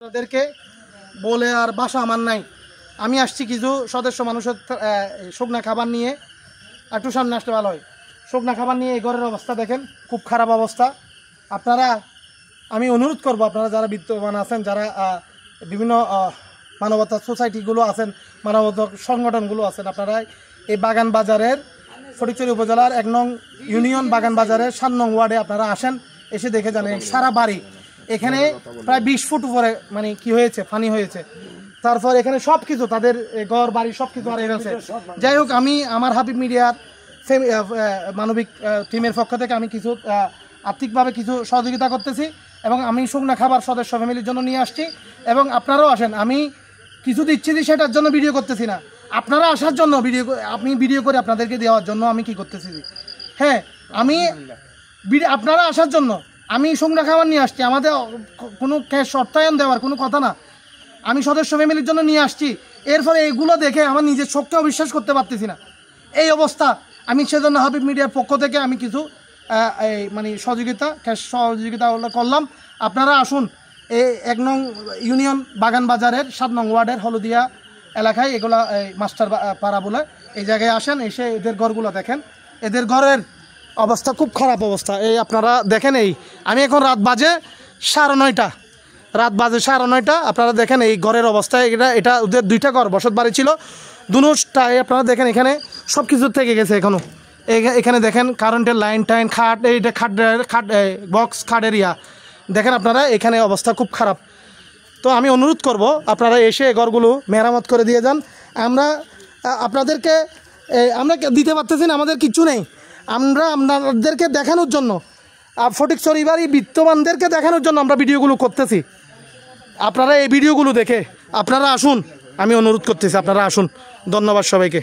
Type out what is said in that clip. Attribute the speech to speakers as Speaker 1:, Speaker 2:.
Speaker 1: আপনাদেরকে বলে আর বাসা আমার নাই। আমি আসছি কিছু সদস্য মানুষের শুকনা খাবার নিয়ে, একটু সামনে আসতে ভালো হয়। শুকনা খাবার নিয়ে এই ঘরের অবস্থা দেখেন, খুব খারাপ অবস্থা। আপনারা, আমি অনুরোধ করব, আপনারা যারা বিত্তবান আছেন, যারা বিভিন্ন মানবতা সোসাইটিগুলো আছেন, মানবতা সংগঠনগুলো আছেন, আপনারা এই বাগান বাজারের ফটিকছড়ি উপজেলার 1 নং ইউনিয়ন বাগান বাজারের 7 নং ওয়ার্ডে আপনারা আসেন, এসে দেখে জানেন সারা বাড়ি এখানে প্রায় 20 ফুট উপরে মানে কি হয়েছে, পানি হয়েছে। তারপর এখানে সব কিছু তাদের ঘর বাড়ি সব কিছু হারিয়ে গেছে। যাই হোক, আমি আমার হাবিব মিডিয়ার মানবিক টিমের পক্ষ থেকে আমি কিছু আর্থিকভাবে কিছু সহযোগিতা করতেছি এবং আমি শুকনা খাবার সদস্য ফ্যামিলির জন্য নিয়ে আসছি এবং আপনারাও আসেন। আমি কিছু দিচ্ছি সেটার জন্য ভিডিও করতেছি না, আপনারা আসার জন্য আমি ভিডিও করে আপনাদেরকে দেওয়ার জন্য আমি কি করতেছি। হ্যাঁ, আমি আপনারা আসার জন্য আমি শুকনা খাবার নিয়ে আসছি, আমাদের কোনো ক্যাশ অর্থায়ন দেওয়ার কোনো কথা না, আমি সদস্য ফ্যামিলির জন্য নিয়ে আসছি। এর ফলে এগুলো দেখে আমার নিজের চোখকেও বিশ্বাস করতে পারতেছি না এই অবস্থা। আমি সেজন্য হাবিব মিডিয়ার পক্ষ থেকে আমি কিছু মানে ক্যাশ সহযোগিতা করলাম। আপনারা আসুন, এই 1 নং ইউনিয়ন বাগান বাজারের 7 নং ওয়ার্ডের হলদিয়া এলাকায়, এগুলা মাস্টার পাড়া বলে, এই জায়গায় আসেন, এসে এদের ঘরগুলো দেখেন। এদের ঘরের অবস্থা খুব খারাপ অবস্থা। এই আপনারা দেখেন, এই আমি এখন রাত বাজে 9:30, আপনারা দেখেন এই ঘরের অবস্থা। এটা ওদের 2টা ঘর বসত বাড়ি ছিল, দুটাই আপনারা দেখেন এখানে সব কিছু থেকে গেছে। এখানে দেখেন কারেন্টের লাইন টাইন, খাট, এইটা খাট বক্স খাটের দেখেন আপনারা, এখানে অবস্থা খুব খারাপ। তো আমি অনুরোধ করব আপনারা এসে ঘরগুলো মেরামত করে দিয়ে যান। আমরা আপনাদেরকে আমরা দিতে পারতেছি না, আমাদের কিচ্ছু নেই। আমরা আপনাদেরকে দেখানোর জন্য, ফটিকছড়ি বাড়ি বিত্তবানদেরকে দেখানোর জন্য আমরা ভিডিওগুলো করতেছি। আপনারা এই ভিডিওগুলো দেখে আপনারা আসুন, আমি অনুরোধ করতেছি, আপনারা আসুন। ধন্যবাদ সবাইকে।